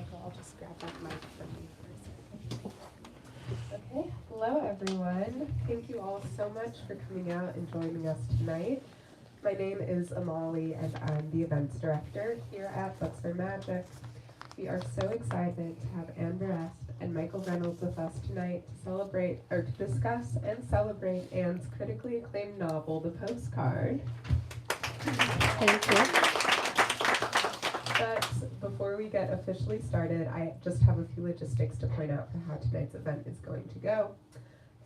Michael, I'll just grab that mic from you for a second. Okay, hello everyone. Thank you all so much for coming out and joining us tonight. My name is Amali and I'm the events director here at Books Are Magic. We are so excited to have Anne Berest and Michael Reynolds with us tonight to celebrate, or to discuss and celebrate Anne's critically acclaimed novel, The Postcard. Thank you. But before we get officially started, I just have a few logistics to point out for how tonight's event is going to go.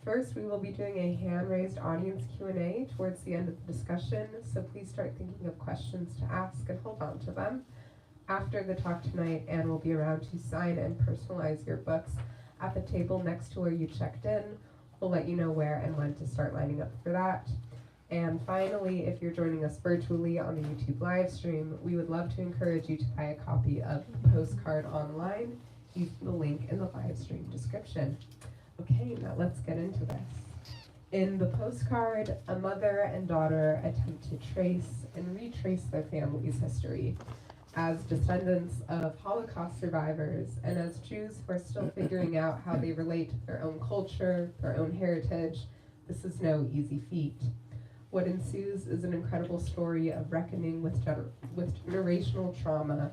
First, we will be doing a hand-raised audience Q&A towards the end of the discussion, so please start thinking of questions to ask and hold on to them. After the talk tonight, Anne will be around to sign and personalize your books at the table next to where you checked in. We'll let you know where and when to start lining up for that. And finally, if you're joining us virtually on the YouTube live stream, we would love to encourage you to buy a copy of the Postcard online using the link in the live stream description. Okay, now let's get into this. In The Postcard, a mother and daughter attempt to trace and retrace their family's history. As descendants of Holocaust survivors and as Jews who are still figuring out how they relate to their own culture, their own heritage, this is no easy feat. What ensues is an incredible story of reckoning with generational trauma.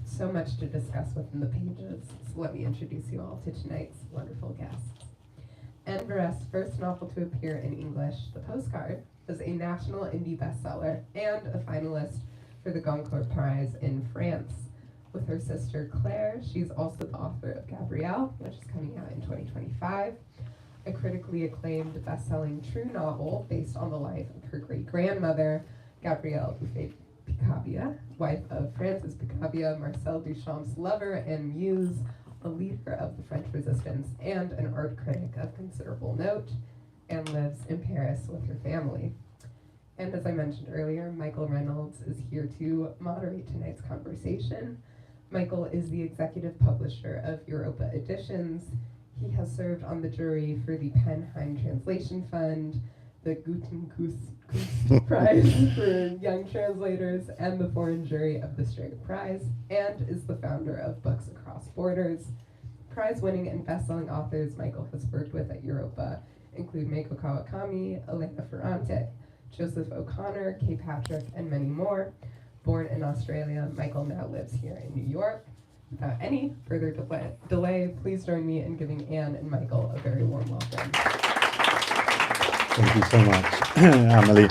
So much to discuss within the pages, so let me introduce you all to tonight's wonderful guests. Anne Berest's first novel to appear in English, The Postcard, was a national indie bestseller and a finalist for the Goncourt Prize in France. With her sister Claire, she's also the author of Gabrielle, which is coming out in 2025, a critically acclaimed best-selling true novel based on the life of her great-grandmother, Gabrielle Picabia, wife of Francis Picabia, Marcel Duchamp's lover and muse, a leader of the French Resistance, and an art critic of considerable note, and lives in Paris with her family. And as I mentioned earlier, Michael Reynolds is here to moderate tonight's conversation. Michael is the executive publisher of Europa Editions. He has served on the jury for the Penheim Translation Fund, the Guten Kunst Prize for Young Translators, and the foreign jury of the Strega Prize, and is the founder of Books Across Borders. Prize-winning and best-selling authors Michael has worked with at Europa include Meiko Kawakami, Elena Ferrante, Joseph O'Connor, Kay Patrick, and many more. Born in Australia, Michael now lives here in New York. Without any further delay, please join me in giving Anne and Michael a very warm welcome. Thank you so much, Emily.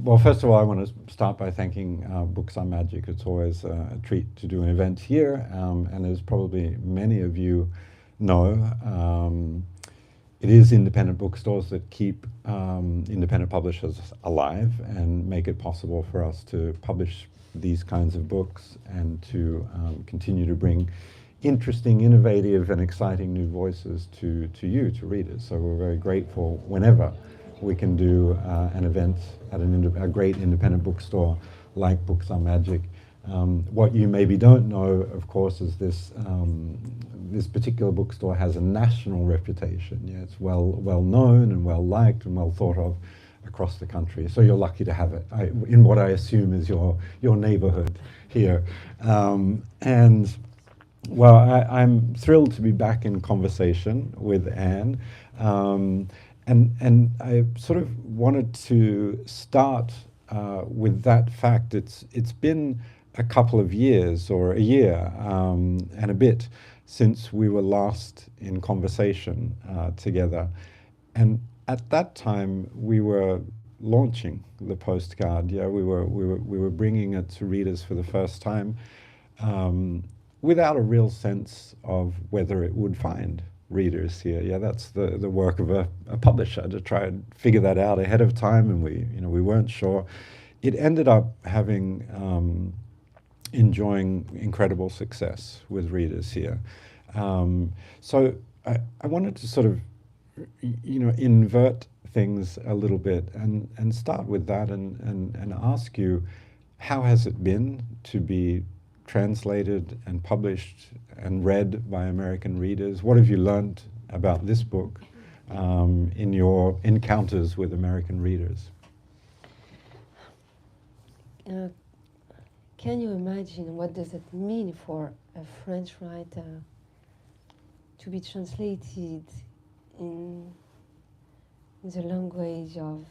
Well, first of all, I want to start by thanking Books on Magic. It's always a treat to do an event here, and as probably many of you know, it is independent bookstores that keep independent publishers alive and make it possible for us to publish these kinds of books and to continue to bring interesting, innovative, and exciting new voices to you, to readers. So we're very grateful whenever we can do an event at a great independent bookstore like Books on Magic. What you maybe don't know, of course, is this particular bookstore has a national reputation. Yeah, it's well known and well liked and well thought of across the country. So you're lucky to have it in what I assume is your neighborhood here. Well, I'm thrilled to be back in conversation with Anne. And I sort of wanted to start with that fact. It's been a couple of years, or a year and a bit, since we were last in conversation together. And at that time, we were launching the Postcard. Yeah, we were bringing it to readers for the first time, without a real sense of whether it would find readers here. Yeah, that's the work of a publisher, to try and figure that out ahead of time, and we weren't sure. It ended up enjoying incredible success with readers here. So I wanted to sort of invert things a little bit and start with that and ask you, how has it been to be translated and published and read by American readers? What have you learned about this book in your encounters with American readers? can you imagine what does it mean for a French writer to be translated in the language of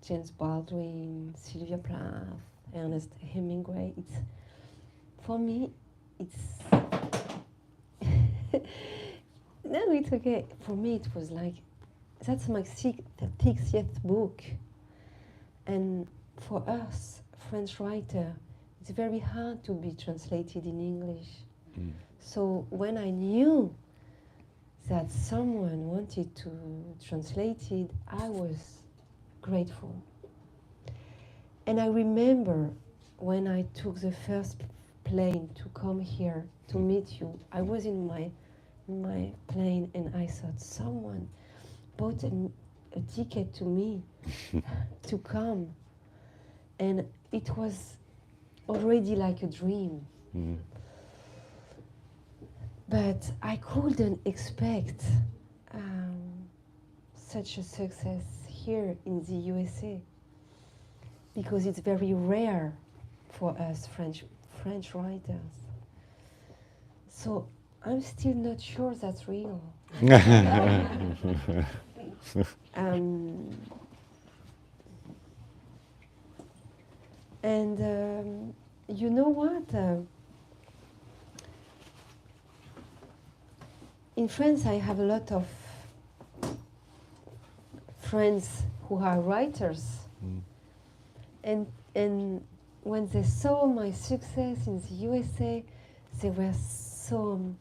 James Baldwin, Sylvia Plath, Ernest Hemingway? For me, it's no, it's okay. For me, it was like that's my 60th book, and for us, French writer, it's very hard to be translated in English. So when I knew that someone wanted to translate it, I was grateful. And I remember when I took the first plane to come here to meet you, I was in my plane and I thought someone bought a ticket to me to come. And it was already like a dream. But I couldn't expect such a success here in the USA, because it's very rare for us French writers. So I'm still not sure that's real. And you know what? In France, I have a lot of friends who are writers, and when they saw my success in the USA, they were so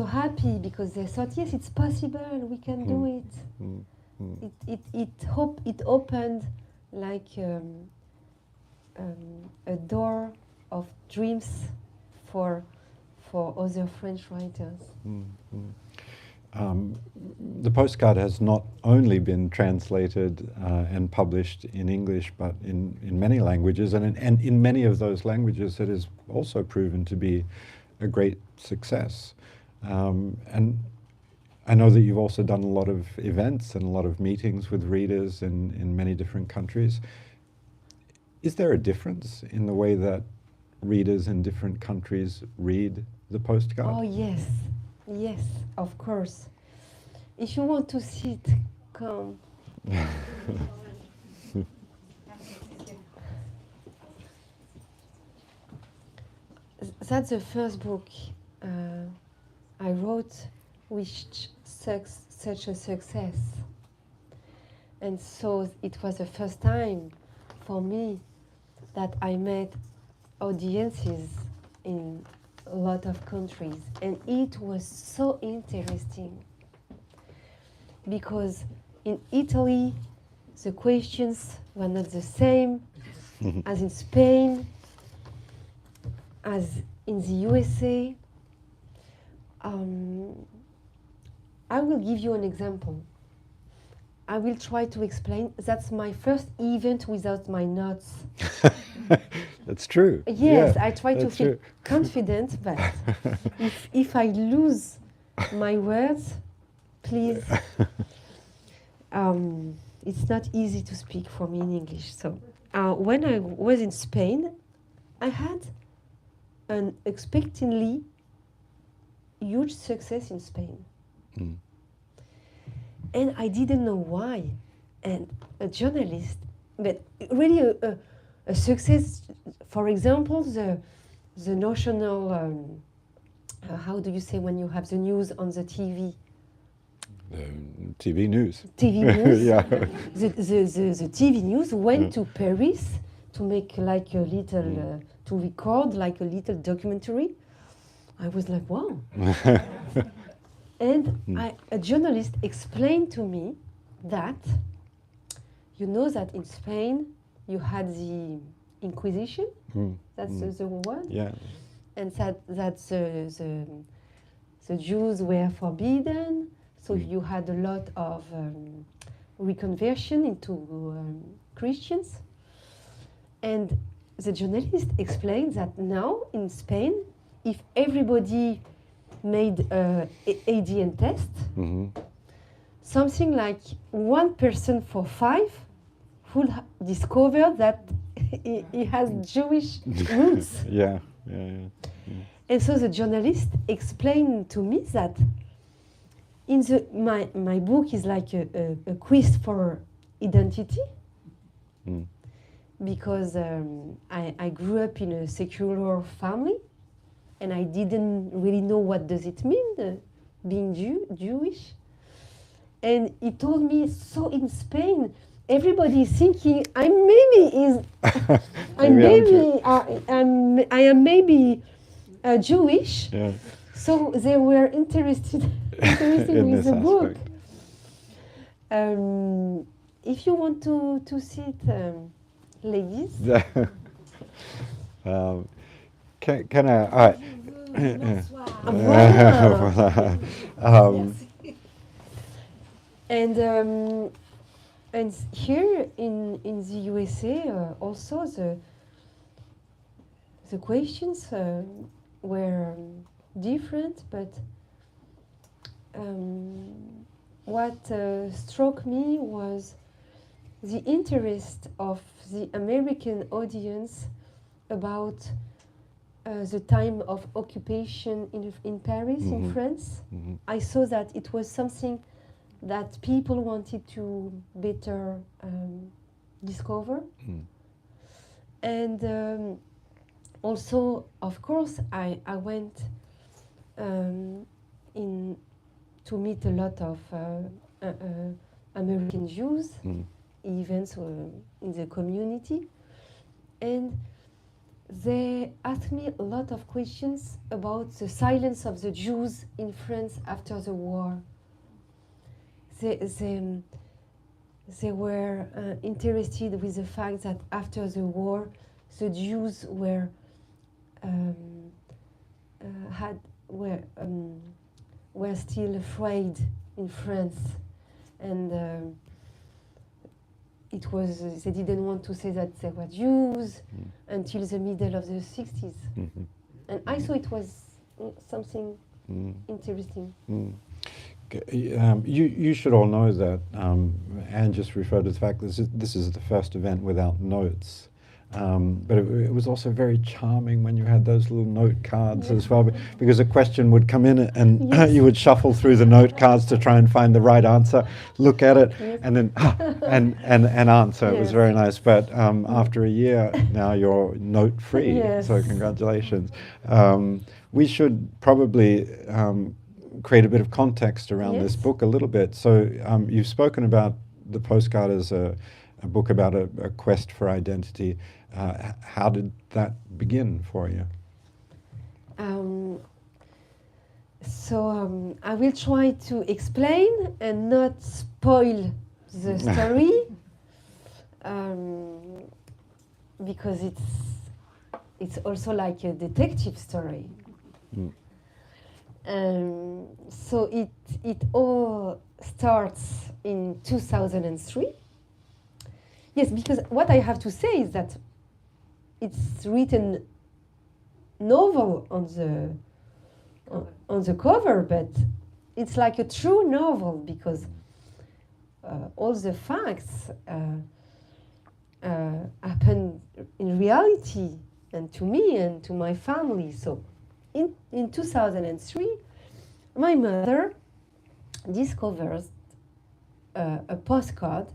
happy, because they thought, yes, it's possible, we can do it. It opened like a door of dreams for other French writers. The Postcard has not only been translated and published in English, but in many languages, and in many of those languages it has also proven to be a great success. And I know that you've also done a lot of events and a lot of meetings with readers in many different countries. Is there a difference in the way that readers in different countries read the Postcard? Oh, yes, of course. If you want to sit, come. That's the first book I wrote which such a success. And so it was the first time for me that I met audiences in a lot of countries, and it was so interesting, because in Italy the questions were not the same as in Spain, as in the USA. I will give you an example. I will try to explain. That's my first event without my notes. That's true. Yes, yeah, I try to feel confident, but if I lose my words, please. It's not easy to speak for me in English. So when I was in Spain, I had an unexpectedly huge success in Spain. And I didn't know why. And a journalist, but really a success, for example, the national, how do you say when you have the news on the TV? TV news. TV news. Yeah. The TV news went to Paris to make like a little, to record like a little documentary. I was like, wow. And a journalist explained to me that, you know that in Spain you had the Inquisition, that's the word? Yeah. And that the Jews were forbidden, so you had a lot of reconversion into Christians. And the journalist explained that now in Spain, if everybody made an ADN test, something like 1 person for 5 would discover that he has Jewish roots. Yeah. And so the journalist explained to me that my book is like a quiz for identity, because I grew up in a secular family, and I didn't really know what does it mean, being Jewish. And he told me, so in Spain, everybody is thinking I am maybe Jewish. Yeah. So they were interested with the book. If you want to see it, ladies. Can I? All right. And here in the USA also the questions were different, but what struck me was the interest of the American audience about the time of occupation in Paris, in France. I saw that it was something that people wanted to better discover. And also, of course, I went in to meet a lot of American Jews, events in the community, and they asked me a lot of questions about the silence of the Jews in France after the war. They were interested with the fact that after the war, the Jews were still afraid in France, and it was they didn't want to say that they were Jews until the middle of the 60s, and I thought it was something interesting. You should all know that Anne just referred to the fact that this is the first event without notes. But it was also very charming when you had those little note cards as well, because a question would come in and you would shuffle through the note cards to try and find the right answer, look at it, and then and answer. It was very nice. But after a year now, you're note free. So congratulations. We should probably create a bit of context around this book a little bit. So you've spoken about the Postcard as a book about a quest for identity. How did that begin for you? I will try to explain and not spoil the story, because it's also like a detective story. So it all starts in 2003. Yes, because what I have to say is that it's written novel on the cover, but it's like a true novel, because all the facts happen in reality, and to me and to my family. So in 2003, my mother discovers a postcard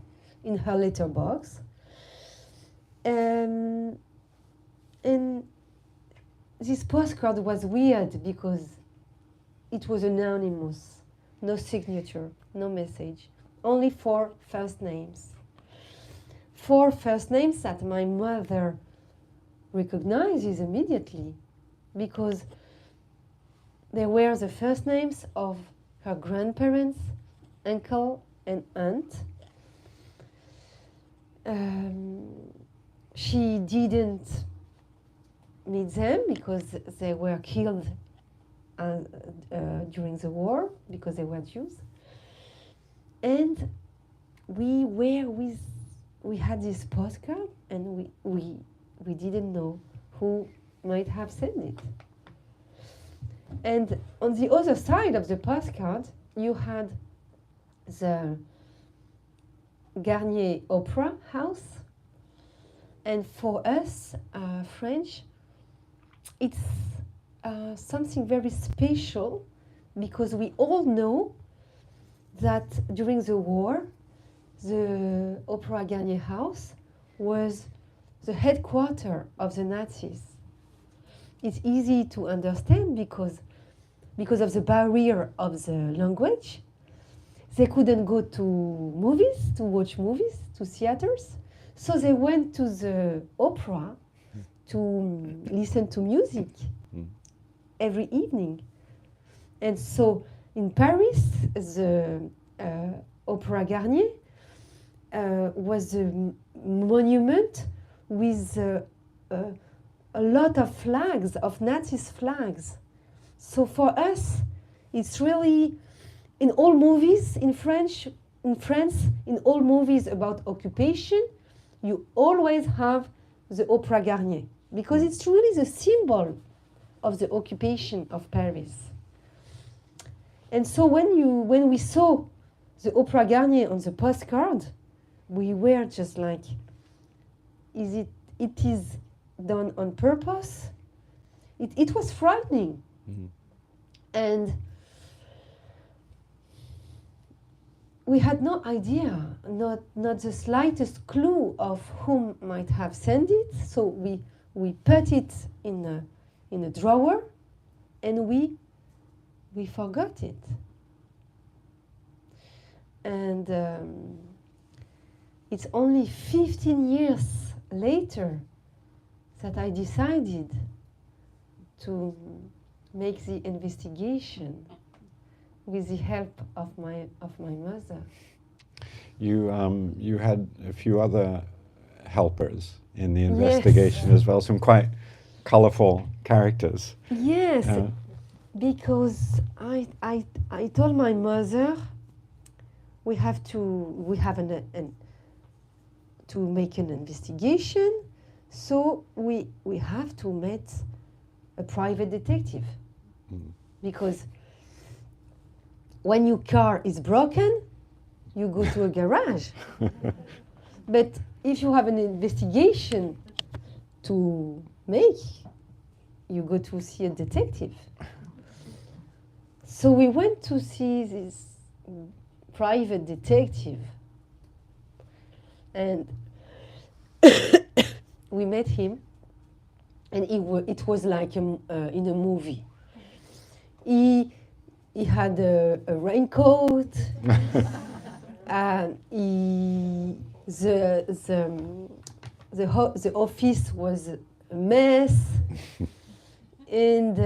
in her letterbox, and this postcard was weird because it was anonymous, no signature, no message, only 4 first names. 4 first names that my mother recognizes immediately, because they were the first names of her grandparents, uncle and aunt. She didn't meet them because they were killed during the war, because they were Jews. And we had this postcard, and we didn't know who might have sent it. And on the other side of the postcard, you had the Garnier Opera House, And for us, French, it's something very special because we all know that during the war, the Opera Garnier House was the headquarters of the Nazis. It's easy to understand because of the barrier of the language. They couldn't go to movies, to watch movies, to theaters. So they went to the opera to listen to music every evening. And so in Paris, the Opera Garnier was a monument with a lot of flags, of Nazi flags. So for us, it's really, in all movies in France, in all movies about occupation, you always have the Opera Garnier because it's really the symbol of the occupation of Paris. And so when we saw the Opera Garnier on the postcard, we were just like, it is done on purpose? It was frightening. Mm-hmm. And we had no idea, not the slightest clue of whom might have sent it. So we put it in a drawer, and we forgot it. And it's only 15 years later that I decided to make the investigation with the help of my mother. You had a few other helpers in the investigation as well, some quite colorful characters. Yes, because I told my mother we have to make an investigation, so we have to meet a private detective, because when your car is broken, you go to a garage. But if you have an investigation to make, you go to see a detective. So we went to see this private detective, and we met him, and it was like in a movie. He had a raincoat. The office was a mess, and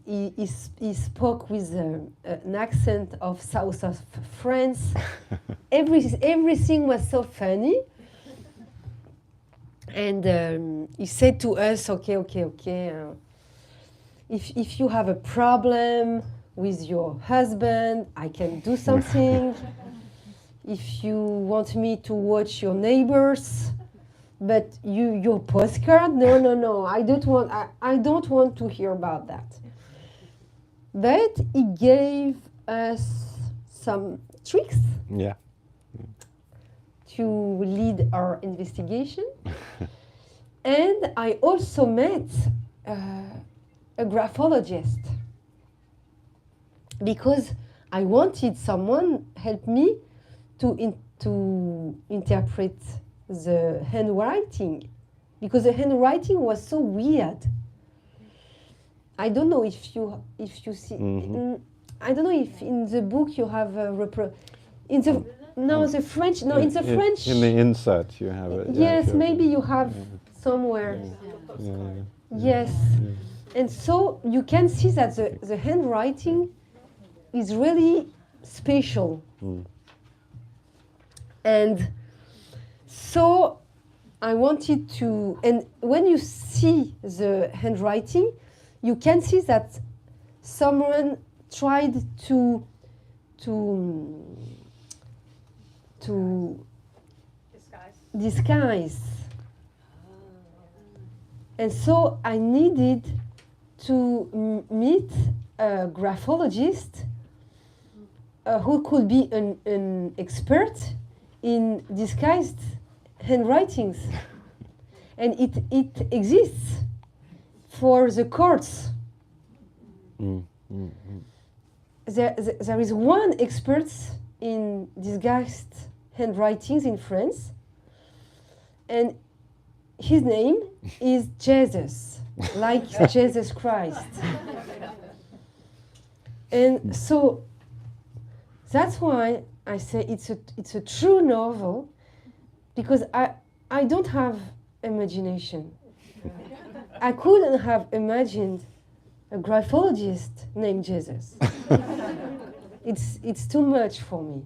he spoke with an accent of south of France. Everything was so funny. And he said to us, okay. If you have a problem with your husband, I can do something. If you want me to watch your neighbors, but your postcard, no, I don't want to hear about that. But he gave us some tricks. Yeah. To lead our investigation. And I also met a graphologist, because I wanted someone help me to interpret the handwriting, because the handwriting was so weird. I don't know if you see. I don't know if in the book you have in the French. No, in the French. In the insert you have it. Yes, maybe you have somewhere. Yeah. Yes, and so you can see that the handwriting is really special. And so I wanted to, and when you see the handwriting, you can see that someone tried to disguise. And so I needed to meet a graphologist who could be an expert in disguised handwritings. and it exists for the courts. There is one expert in disguised handwritings in France, and his name is Jesus, like Jesus Christ. And so that's why I say it's a true novel, because I don't have imagination. I couldn't have imagined a graphologist named Jesus. It's too much for me.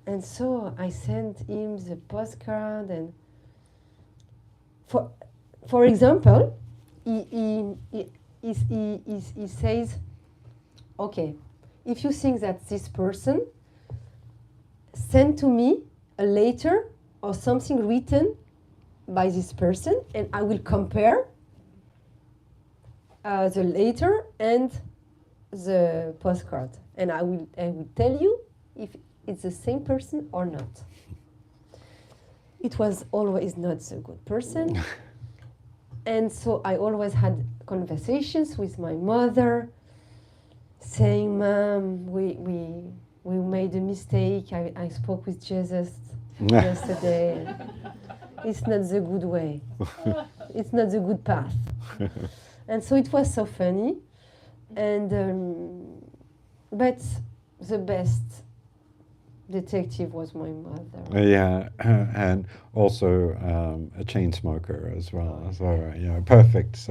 And so I sent him the postcard, and for example, he says, okay, if you think that this person, send to me a letter or something written by this person, and I will compare the letter and the postcard, and I will tell you if it's the same person or not. It was always not the good person. And so I always had conversations with my mother, saying, Mom, we made a mistake. I spoke with Jesus yesterday. It's not the good way. It's not the good path. And so it was so funny. And but the best detective was my mother. Yeah, and also a chain smoker as well. So perfect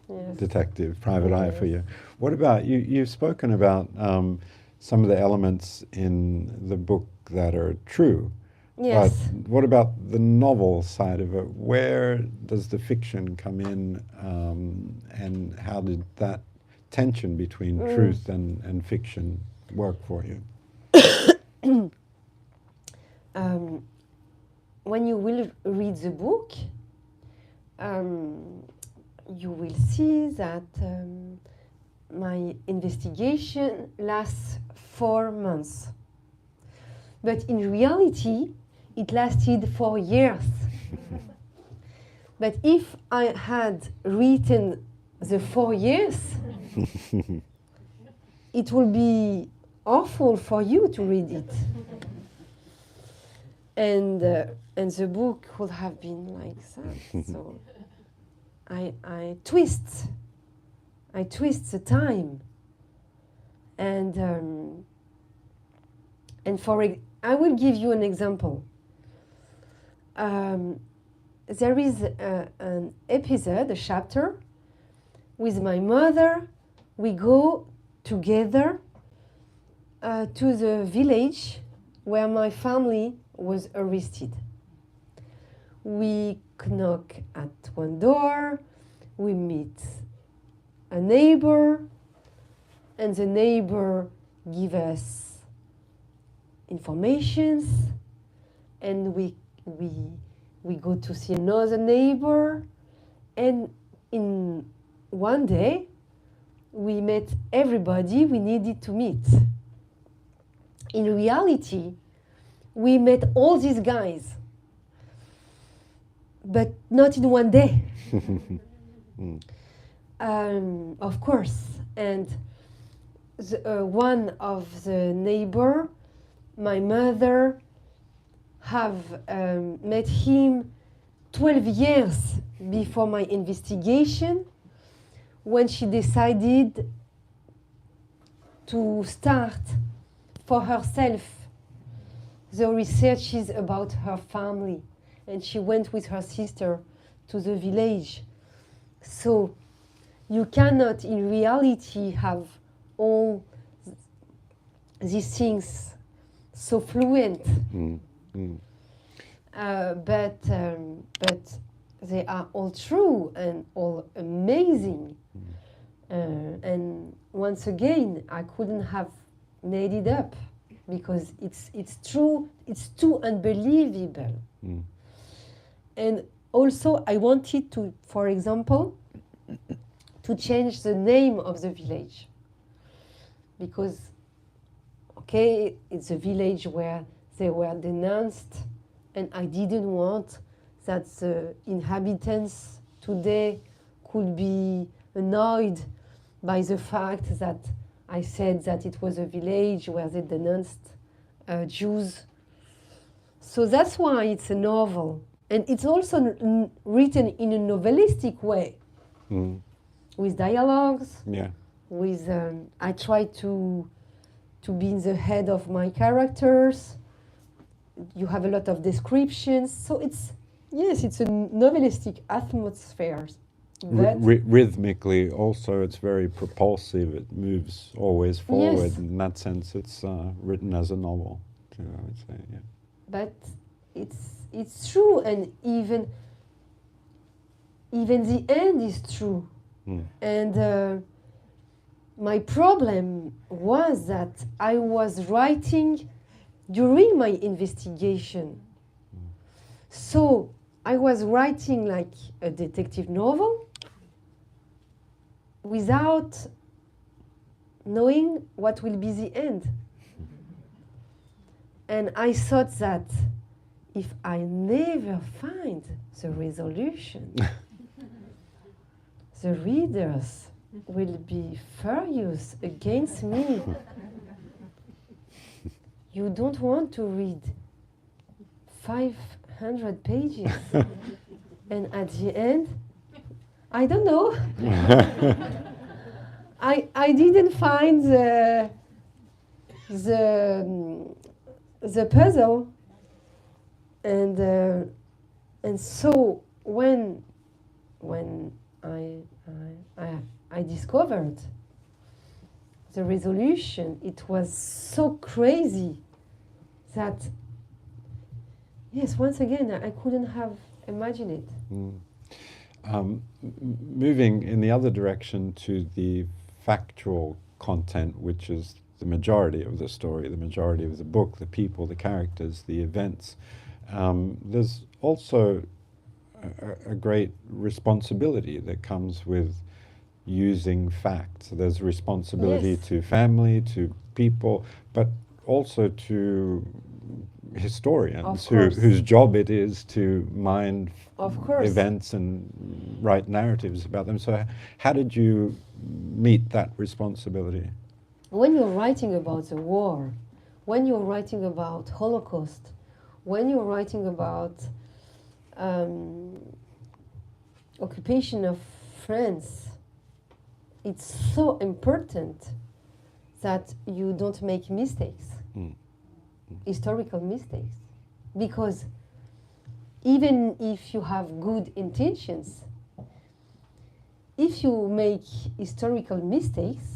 Yes. detective, private eye for you. What about you? You've spoken about some of the elements in the book that are true. Yes. But what about the novel side of it? Where does the fiction come in, and how did that tension between truth and fiction work for you? When you will read the book, you will see that my investigation lasts 4 months. But in reality, it lasted 4 years. But if I had written the 4 years, it will be awful for you to read it. And the book would have been like that. So I twist the time, and I will give you an example. There is an episode, a chapter, with my mother. We go together to the village where my family was arrested. We knock at one door, we meet a neighbor, and the neighbor gives us informations, and we go to see another neighbor, and in one day we met everybody we needed to meet. In reality, we met all these guys, but not in one day. Of course, and one of the neighbor, my mother, have met him 12 years before my investigation, when she decided to start for herself the researches about her family, and she went with her sister to the village. So you cannot in reality have all these things so fluent, but they are all true and all amazing. And once again, I couldn't have made it up, because it's true, it's too unbelievable. And also I wanted to, for example, to change the name of the village, because okay, it's a village where they were denounced and I didn't want that the inhabitants today could be annoyed by the fact that I said that it was a village where they denounced Jews. So that's why it's a novel. And it's also written in a novelistic way, with dialogues, Yeah. with I try to be in the head of my characters. You have a lot of descriptions, so it's a novelistic atmosphere. But Rhythmically, also, it's very propulsive. It moves always forward. Yes. In that sense, it's written as a novel, too, I would say. Yeah. but it's true, and even the end is true. And my problem was that I was writing during my investigation. So I was writing like a detective novel without knowing what will be the end. And I thought that if I never find the resolution, the readers will be furious against me. You don't want to read 500 pages. And at the end, I don't know. I didn't find the puzzle, and so when I discovered the resolution, it was so crazy that, yes, once again, I couldn't have imagined it. Moving in the other direction to the factual content, which is the majority of the story, the majority of the book, the people, the characters, the events, there's also a great responsibility that comes with using facts. There's responsibility Yes. to family, to people, but also to historians whose job it is to mine Of course. events and write narratives about them. So how did you meet that responsibility? When you're writing about the war, when you're writing about Holocaust, when you're writing about occupation of France, it's so important that you don't make mistakes, historical mistakes, because even if you have good intentions, if you make historical mistakes,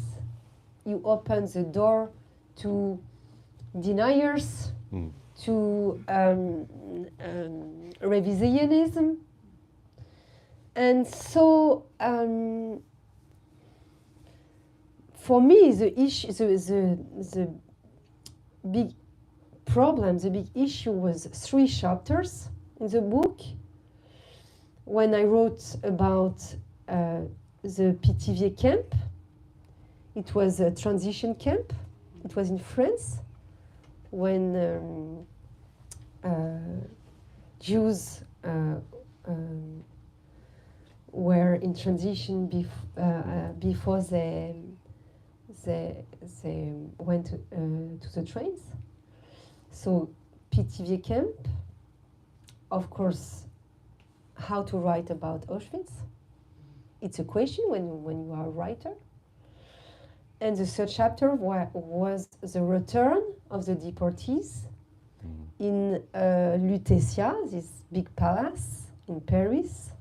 you open the door to deniers, to revisionism. And so for me, the issue, the big problem, the big issue was 3 chapters in the book. When I wrote about the Pithiviers camp, it was a transition camp. It was in France when Jews were in transition before they went to the trains. So Pithiviers camp, of course, how to write about Auschwitz. It's a question when you are a writer. And the 3rd chapter was the return of the deportees in Lutetia, this big palace in Paris,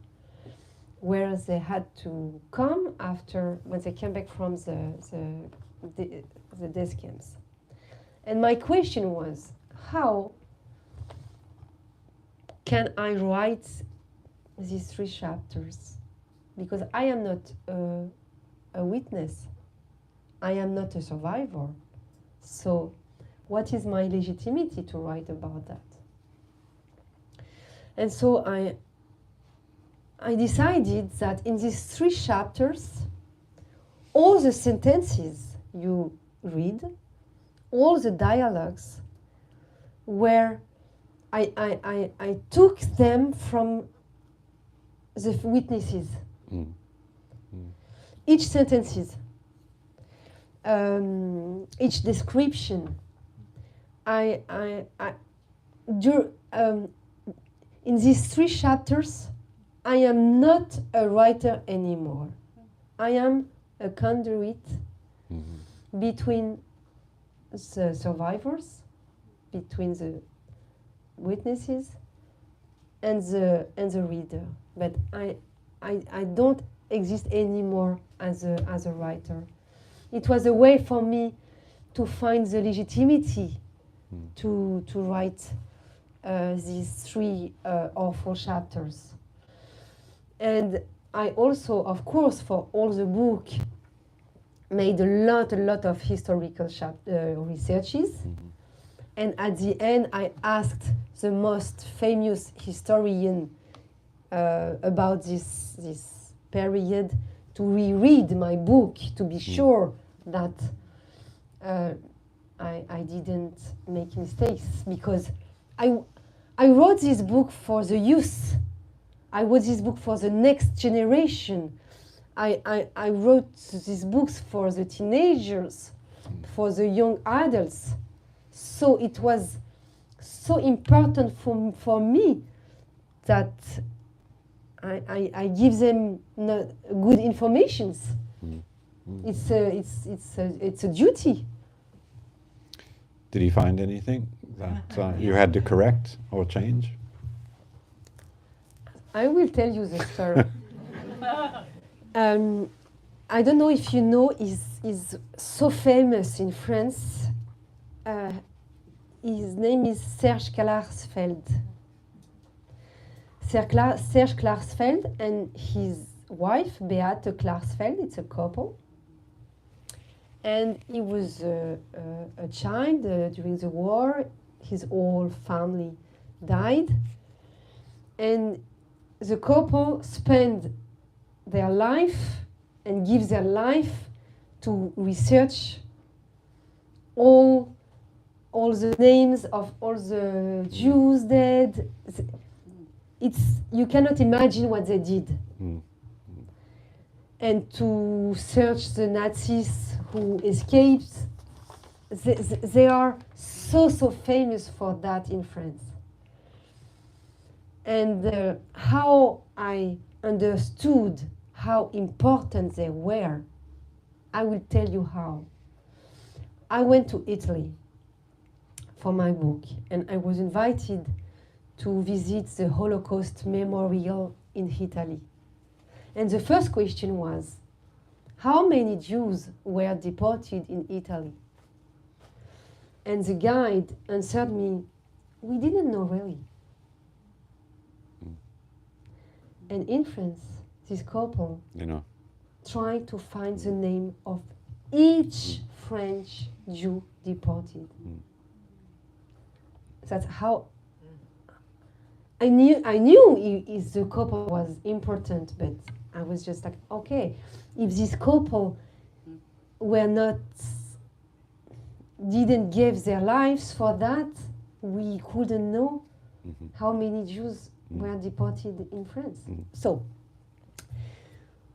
where they had to come after, when they came back from the death camps. And my question was, how can I write these 3 chapters? Because I am not a witness. I am not a survivor. So what is my legitimacy to write about that? And so I decided that in these 3 chapters, all the sentences you read, all the dialogues were I took them from the witnesses. Mm. Each sentences, each description. In these 3 chapters, I am not a writer anymore. I am a conduit between the survivors, between the witnesses, and the reader. But I don't exist anymore as a writer. It was a way for me to find the legitimacy to write these 3 or 4 chapters. And I also, of course, for all the book, made a lot of historical researches. And at the end, I asked the most famous historian about this period to reread my book to be sure that I didn't make mistakes, because I wrote this book for the youth. I wrote this book for the next generation. I wrote these books for the teenagers, for the young adults. So it was so important for me that I give them good information. It's a duty. Did you find anything that you had to correct or change? I will tell you the story. I don't know if you know, is so famous in France. His name is Serge Sclarfeld. Serge Sclarfeld and his wife, Beate Sclarfeld, it's a couple. And he was a child during the war. His whole family died. And the couple spent their life and give their life to research all the names of all the Jews dead. You cannot imagine what they did. And to search the Nazis who escaped. They are so famous for that in France. And how I understood how important they were, I will tell you how. I went to Italy for my book, and I was invited to visit the Holocaust Memorial in Italy. And the first question was, how many Jews were deported in Italy? And the guide answered me, we didn't know really. And in France, this couple tried to find the name of each French Jew deported. That's how I knew the couple was important, but I was just like, okay, if this couple didn't give their lives for that, we couldn't know how many Jews were deported in France. So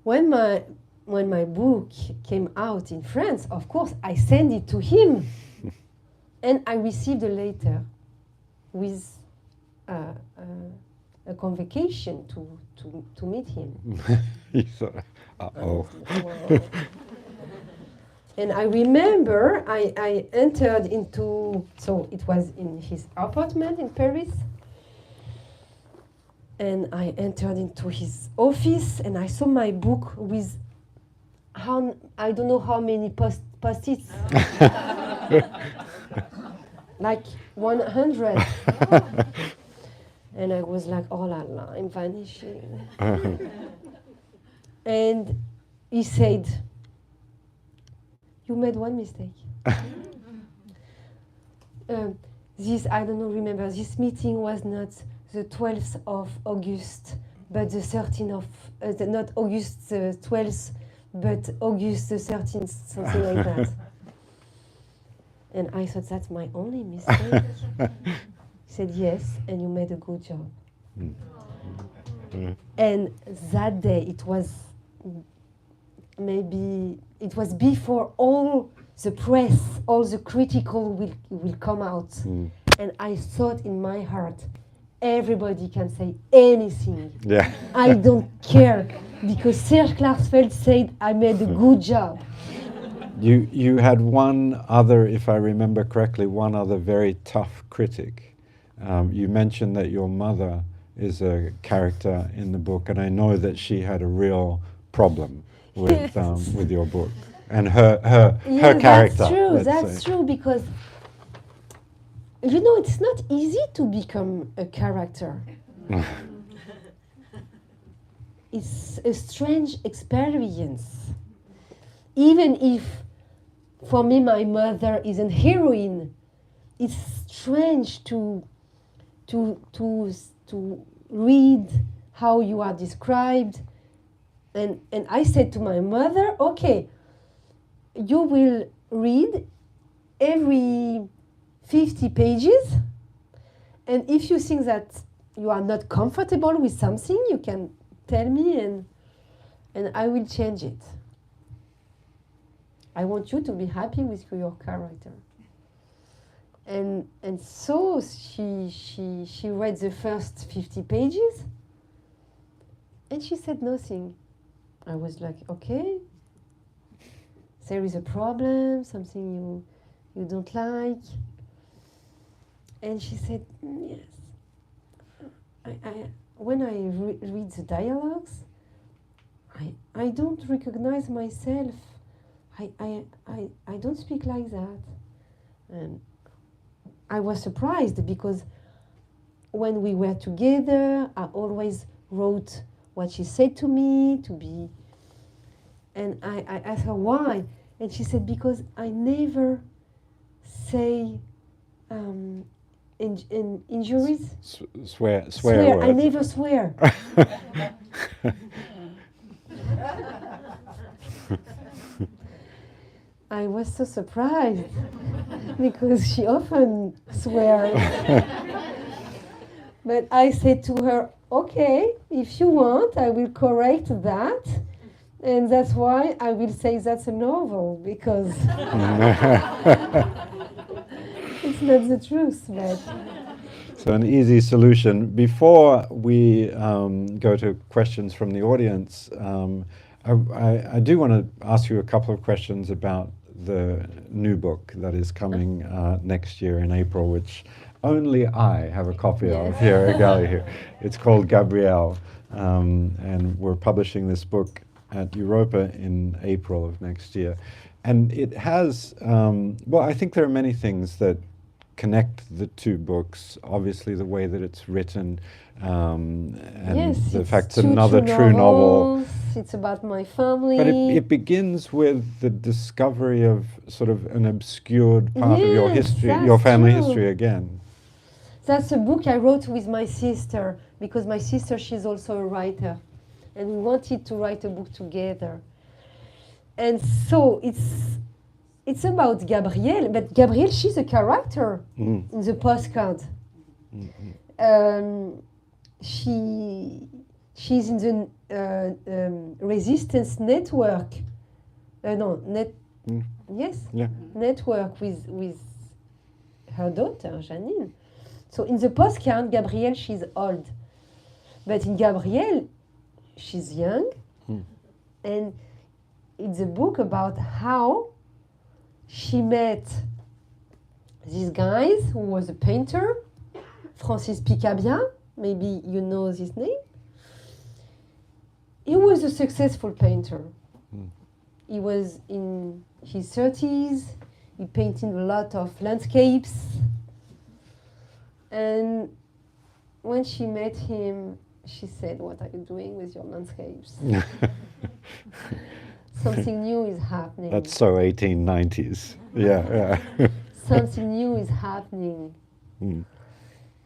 when my book came out in France, of course, I sent it to him, and I received a letter with a convocation to meet him. Uh-oh. And I remember I entered into, so it was in his apartment in Paris, and I entered into his office, and I saw my book with I don't know how many post-its. Like 100. And I was like, oh la la, I'm vanishing. And he said, you made one mistake. I don't know, remember, this meeting was not the 12th of August, but the 13th of, not August the 12th, but August the 13th, something like that. And I thought, that's my only mistake. He said, yes, and you made a good job. Mm. Mm. And that day, it was before all the press, all the critical will come out. Mm. And I thought in my heart, everybody can say anything. Yeah. I don't care, because Serge Sclarfeld said I made a good job. You had one other, if I remember correctly, one other very tough critic. You mentioned that your mother is a character in the book, and I know that she had a real problem with Yes. with your book and her Yeah, character. that's true. let's That's say. true, because you know it's not easy to become a character. It's a strange experience. Even if, for me, my mother is an heroine, it's strange to read how you are described. And I said to my mother, okay, you will read every 50 pages, and if you think that you are not comfortable with something, you can tell me, and I will change it. I want you to be happy with your character. And so she read the first 50 pages, and she said nothing. I was like, okay, there is a problem, something you don't like. And she said, yes. When I read the dialogues, I don't recognize myself. I don't speak like that. And I was surprised, because when we were together, I always wrote what she said to me to be. And I asked her why, and she said, because I never say injuries. Swear Swear. I words. never swear. I was so surprised, because she often swears. But I said to her, okay, if you want, I will correct that. And that's why I will say that's a novel, because it's not the truth. But So an easy solution. Before we go to questions from the audience, I do want to ask you a couple of questions about the new book that is coming next year in April, which only I have a copy of here at Gallia here. It's called Gabrielle, and we're publishing this book at Europa in April of next year. And it has, well, I think there are many things that connect the two books. Obviously, the way that it's written, and yes, the it's fact it's another true novel. It's about my family. But it begins with the discovery of sort of an obscured part of your history, your family history again. That's a book I wrote with my sister, because my sister, she's also a writer, and we wanted to write a book together. And so it's about Gabrielle, but Gabrielle, she's a character in the Postcard. She's in the resistance network. Network with her daughter, Janine. So in the Postcard, Gabrielle, she's old. But in Gabrielle, she's young. And it's a book about how she met these guys who was a painter, Francis Picabia, maybe you know his name. He was a successful painter. He was in his 30s. He painted a lot of landscapes. And when she met him, she said, "What are you doing with your landscapes?" Something new is happening. That's so 1890s. Yeah. Something new is happening.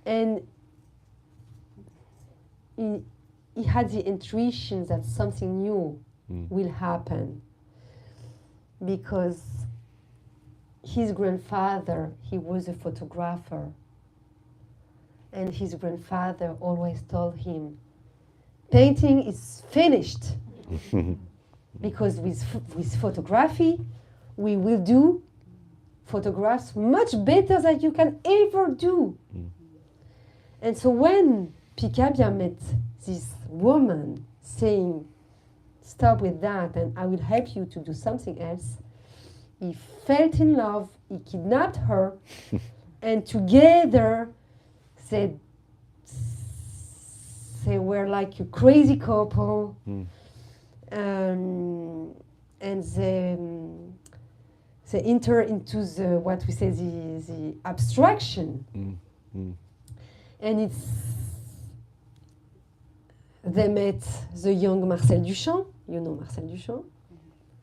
And he had the intuition that something new will happen, because his grandfather, he was a photographer. And his grandfather always told him, painting is finished. Because with photography, we will do photographs much better than you can ever do. And so when Picabia met this woman saying, stop with that and I will help you to do something else, he fell in love, he kidnapped her, and together they were like a crazy couple. And they enter into the what we say the abstraction, and it's they met the young Marcel Duchamp. You know Marcel Duchamp.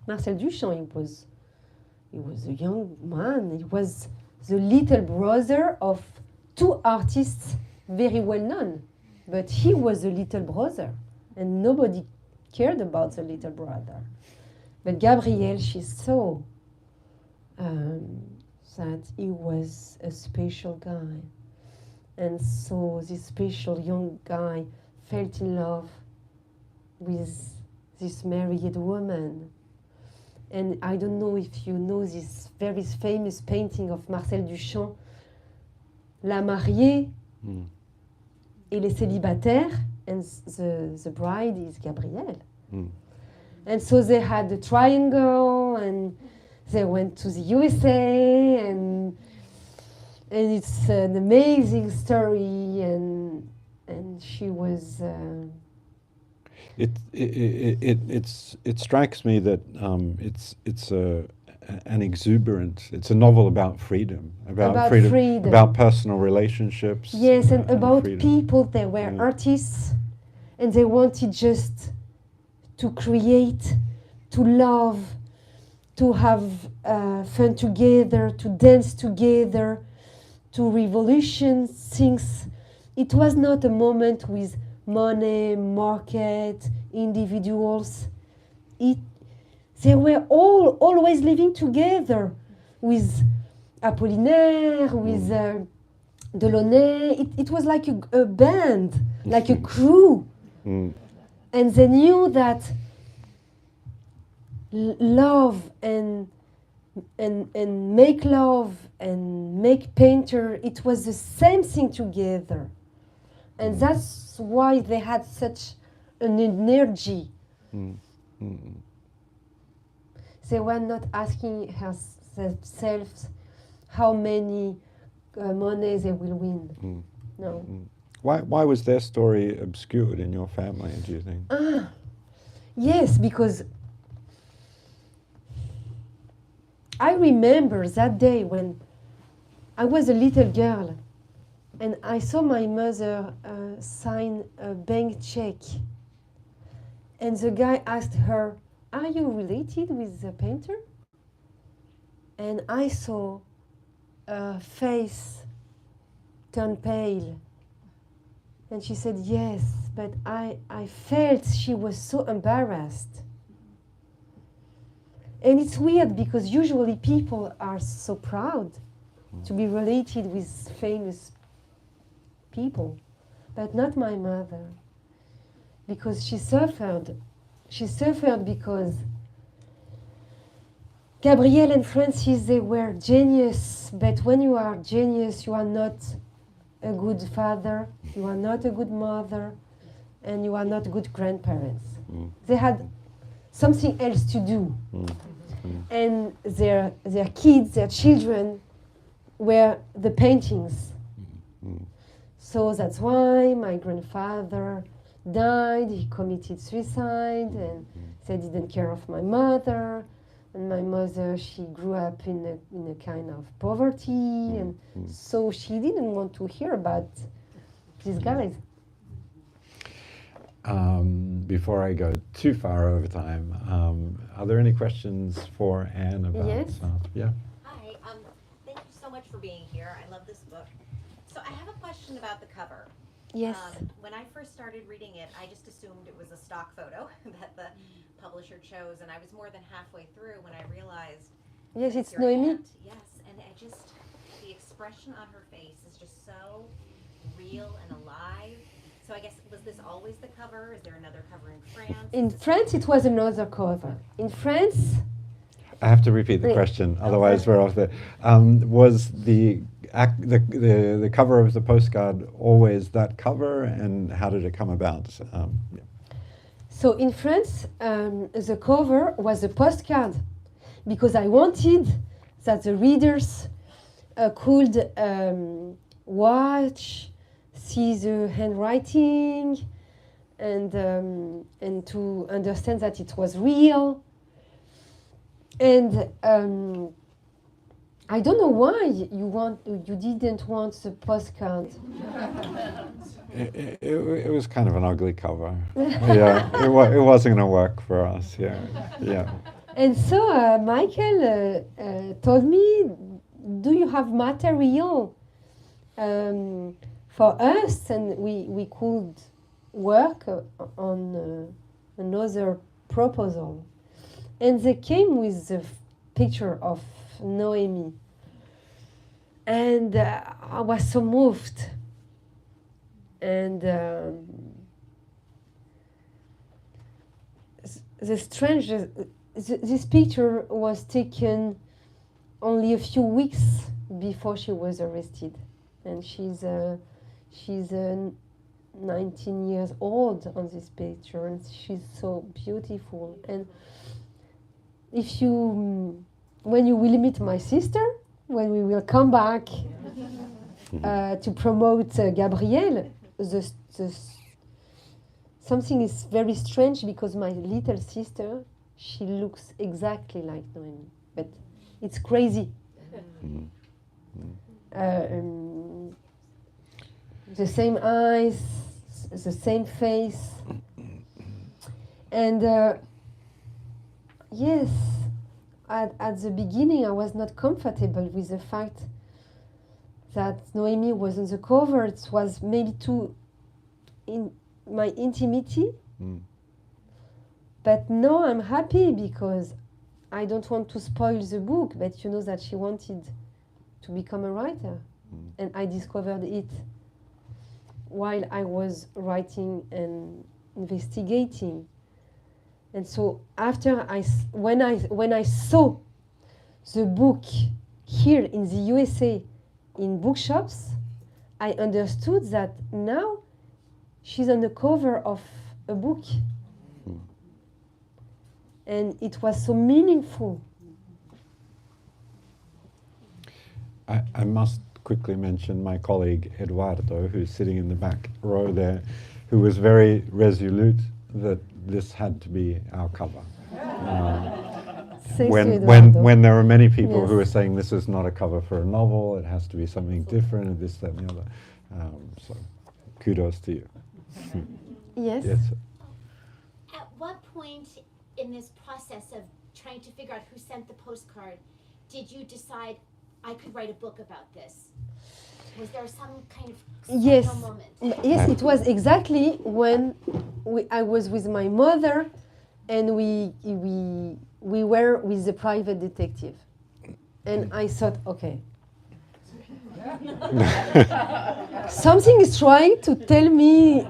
Marcel Duchamp, he was a young man. He was the little brother of two artists very well known, but he was the little brother, and nobody cared about the little brother. But Gabrielle, she saw that he was a special guy. And so this special young guy fell in love with this married woman. And I don't know if you know this very famous painting of Marcel Duchamp, La mariée et les célibataires, and the bride is Gabrielle. And so they had a triangle, and they went to the USA, and it's an amazing story, and she was. It strikes me that it's an exuberant. It's a novel about freedom, about freedom, about personal relationships. Yes, and about freedom. people. They were artists, and they wanted just to create, to love, to have fun together, to dance together, to revolution things. It was not a moment with money, market, individuals. They were all always living together with Apollinaire, with Delaunay. It was like a band, like a crew. And they knew that love and make love and make painter, it was the same thing together. And that's why they had such an energy. They were not asking themselves how many money they will win. No. Why was their story obscured in your family, do you think? Yes, because I remember that day when I was a little girl and I saw my mother sign a bank check. And the guy asked her, "Are you related with the painter?" And I saw her face turn pale. And she said, "Yes," but I felt she was so embarrassed. And it's weird because usually people are so proud to be related with famous people, but not my mother, because she suffered. She suffered because Gabrielle and Francis, they were genius, but when you are genius, you are not a good father, you are not a good mother, and you are not good grandparents. They had something else to do. And their kids, their children, were the paintings. So that's why my grandfather died, he committed suicide, and they didn't care of my mother. And my mother, she grew up in a kind of poverty, and so she didn't want to hear about these guys. Before I go too far over time, are there any questions for Anne about art? Yeah. Hi, thank you so much for being here. I love this book. So I have a question about the cover. Yes. When I first started reading it, I just assumed it was a stock photo that the publisher chose, and I was more than halfway through when I realized Yes, it's your Noémie. aunt. Yes, and the expression on her face is just so real and alive. So I guess, was this always the cover? Is there another cover in France? In France, it was another cover. In France, I have to repeat the Yeah. question, otherwise we're off there. Was the cover of the postcard always that cover, and how did it come about? Yeah. so in France, the cover was a postcard because I wanted that the readers could watch, see the handwriting, and to understand that it was real. And I don't know why you didn't want the postcard. It was kind of an ugly cover. Yeah, it wasn't going to work for us. Yeah, yeah. And so Michael told me, do you have material for us? And we could work on another proposal. And they came with the picture of Noemi. And I was so moved. And this picture was taken only a few weeks before she was arrested. And she's 19 years old on this picture, and she's so beautiful. And if you, when you will meet my sister, when we will come back to promote Gabrielle, something is very strange because my little sister, she looks exactly like Noemi, but it's crazy. The same eyes, the same face, and yes, at the beginning I was not comfortable with the fact that Noemi was on the cover. It was maybe too in my intimacy. But now I'm happy because I don't want to spoil the book, but you know that she wanted to become a writer. And I discovered it while I was writing and investigating. And so after when I saw the book here in the USA in bookshops, I understood that now she's on the cover of a book. And it was so meaningful. I must quickly mention my colleague Eduardo, who's sitting in the back row there, who was very resolute that this had to be our cover. When there were many people who were saying this is not a cover for a novel, it has to be something different, and this, that, and the other. So kudos to you. Yes. Yes. At what point in this process of trying to figure out who sent the postcard did you decide I could write a book about this? Was there some kind of Yes. moment? Yes, it was exactly when I was with my mother, and we were with the private detective, and I thought, okay, something is trying to tell me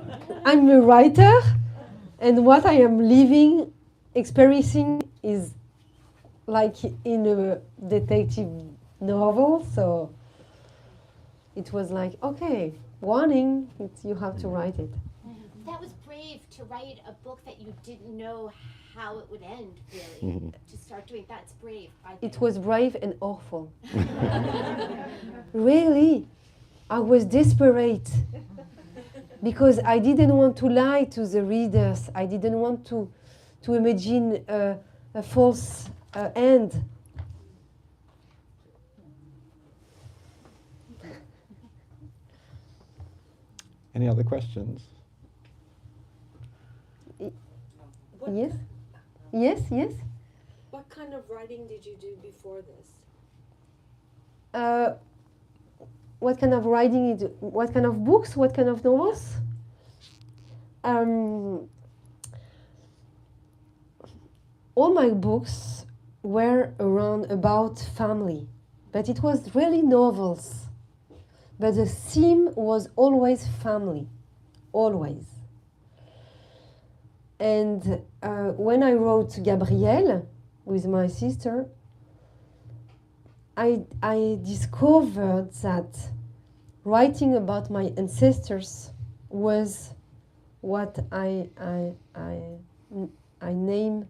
I'm a writer, and what I am living, experiencing is like in a detective novel. So it was like, okay, warning, you have to write it. That was brave to write a book that you didn't know how it would end, really. To start doing that's brave. It was brave and awful. Really, I was desperate because I didn't want to lie to the readers. I didn't want to imagine a false end. Any other questions? Yes? Yes, yes? What kind of writing did you do before this? What kind of writing, what kind of books, what kind of novels? All my books were about family, but it was really novels. but the theme was always family, always. And when I wrote Gabrielle with my sister, I discovered that writing about my ancestors was what I name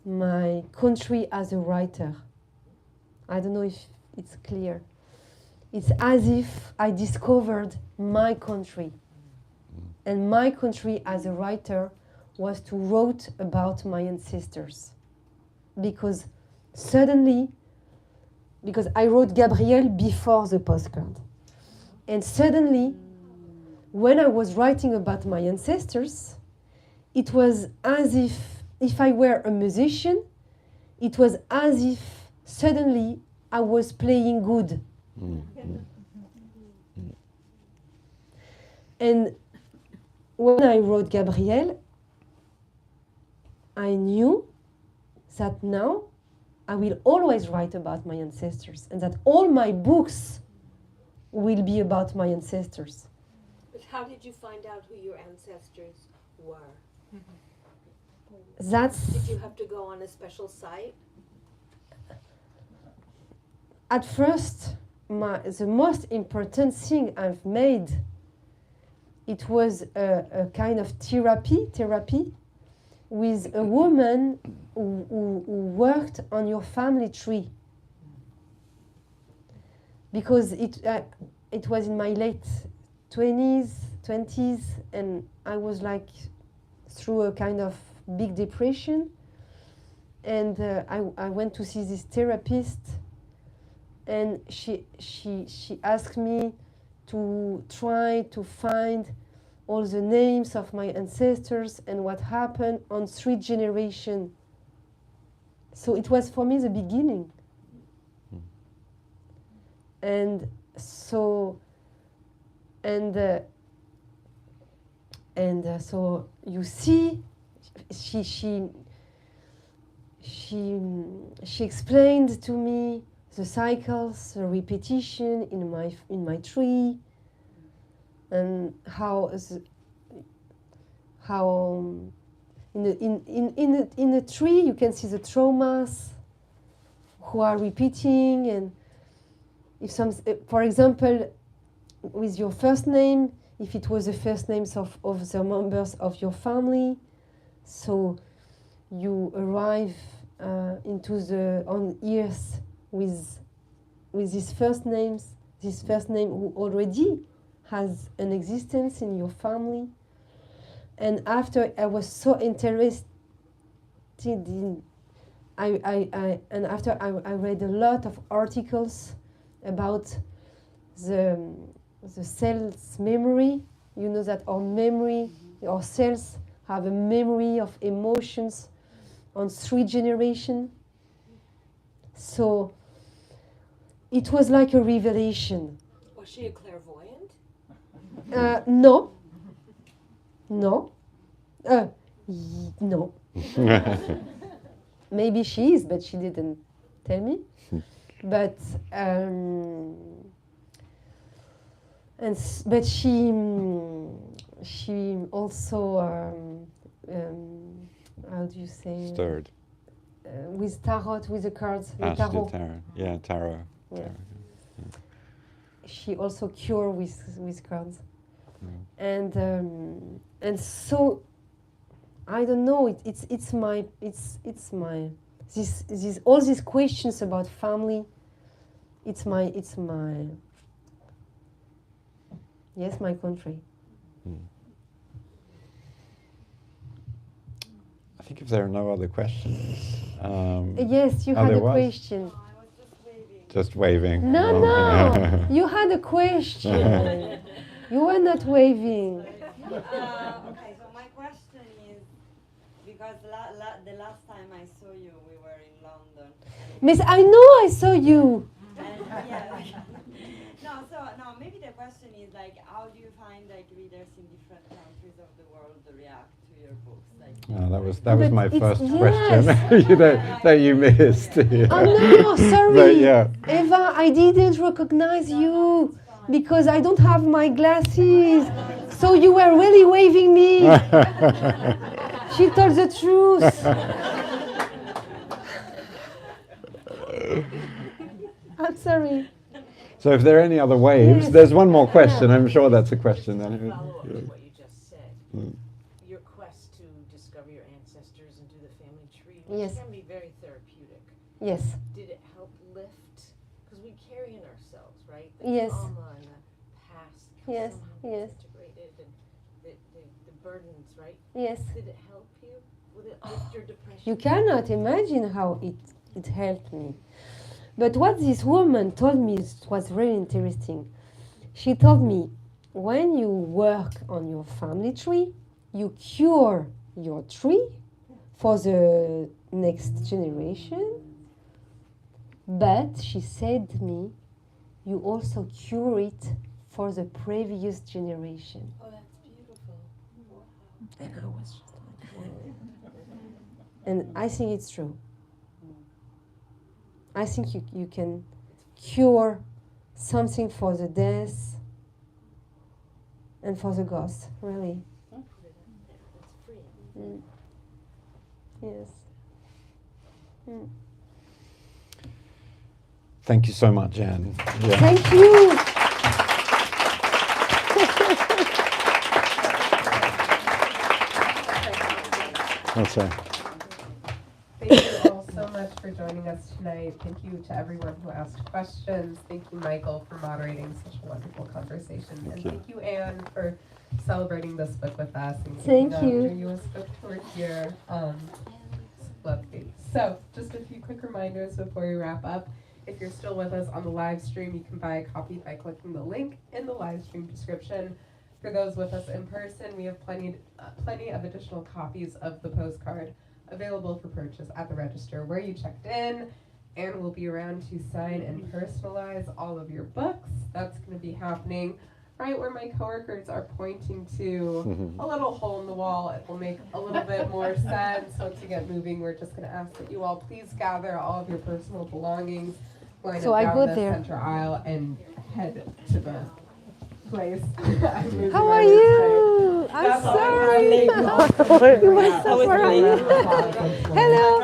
my country as a writer. I don't know if it's clear. It's as if I discovered my country. And my country as a writer was to write about my ancestors. Because suddenly, because I wrote Gabrielle before the postcard. And suddenly, when I was writing about my ancestors, it was as if I were a musician, it was as if suddenly I was playing good. And when I wrote Gabrielle, I knew that now I will always write about my ancestors and that all my books will be about my ancestors. But how did you find out who your ancestors were? Did you have to go on a special site? At first, the most important thing I've made, it was a kind of therapy with a woman who worked on your family tree. Because it was in my late 20s, and I was like through a kind of big depression. And I went to see this therapist, and she asked me to try to find all the names of my ancestors and what happened on 3 generations. So it was for me the beginning. And so, so you see, she explained to me the cycles, the repetition in my tree, and how in the tree you can see the traumas who are repeating, and if for example, with your first name, if it was the first names of the members of your family, so you arrive on earth with these first names, this first name who already has an existence in your family. And after I was so interested in, after I read a lot of articles about the cell's memory. You know that our memory, our cells have a memory of emotions on 3 generations. So it was like a revelation. Was she a clairvoyant? No. Maybe she is, but she didn't tell me. But but she also how do you say? Stirred. With tarot, with the cards. Tarot. Tarot. Yeah, tarot. Yeah. Tarot. She also cure with cards. Mm. And so I don't know. It's my this all these questions about family. It's my yes, my country. Mm. I think if there are no other questions. Yes, you had a question. I was just waving. Just waving. No, you had a question. You were not waving. Okay, so my question is, because the last time I saw you, we were in London. Miss, I know I saw you. And, maybe the question is like, how do you find like readers in different countries of the world react to your books? Like, That was my first question yes. that you missed. Yeah. Oh no, sorry. But yeah. Eva, I didn't recognize you. It's because I don't have my glasses. So you were really waving me. She told the truth. I'm sorry. So if there are any other waves, Yes. there's one more question. I'm sure that's a question. Follow up with what you just said. Your quest to discover your ancestors and do the family tree, which Yes. can be very therapeutic. Yes. Did it help lift? Because we carry in ourselves, right? The Yes. trauma and the past Yes, somehow yes. integrated and the burdens, right? Yes. Did it help you? Would it lift your depression? You cannot imagine how it helped me. But what this woman told me was very interesting. She told me, when you work on your family tree, you cure your tree for the next generation. But she said to me, you also cure it for the previous generation. Oh, that's beautiful. And I was just like, whoa. And I think it's true. I think you can cure something for the death and for the ghost, really. It's free. Mm. Yes. Mm. Thank you so much, Anne. Yeah. Thank you. That's it. Thank you all so much for joining us tonight. Thank you to everyone who asked questions. Thank you, Michael, for moderating such a wonderful conversation. And you. thank you, Anne, for celebrating this book with us. And Thank giving you. your U.S. book tour here. Lovely. So, just a few quick reminders before we wrap up. If you're still with us on the live stream, you can buy a copy by clicking the link in the live stream description. For those with us in person, we have plenty of additional copies of the postcard available for purchase at the register where you checked in, and we'll be around to sign and personalize all of your books. That's going to be happening right where my coworkers are pointing to a little hole in the wall. It will make a little bit more sense once you get moving. We're just going to ask that you all please gather all of your personal belongings, line So up I down go the there. center aisle, and head to the place. How are you? I'm That's all sorry. right. You were so I was sorry. late. Hello.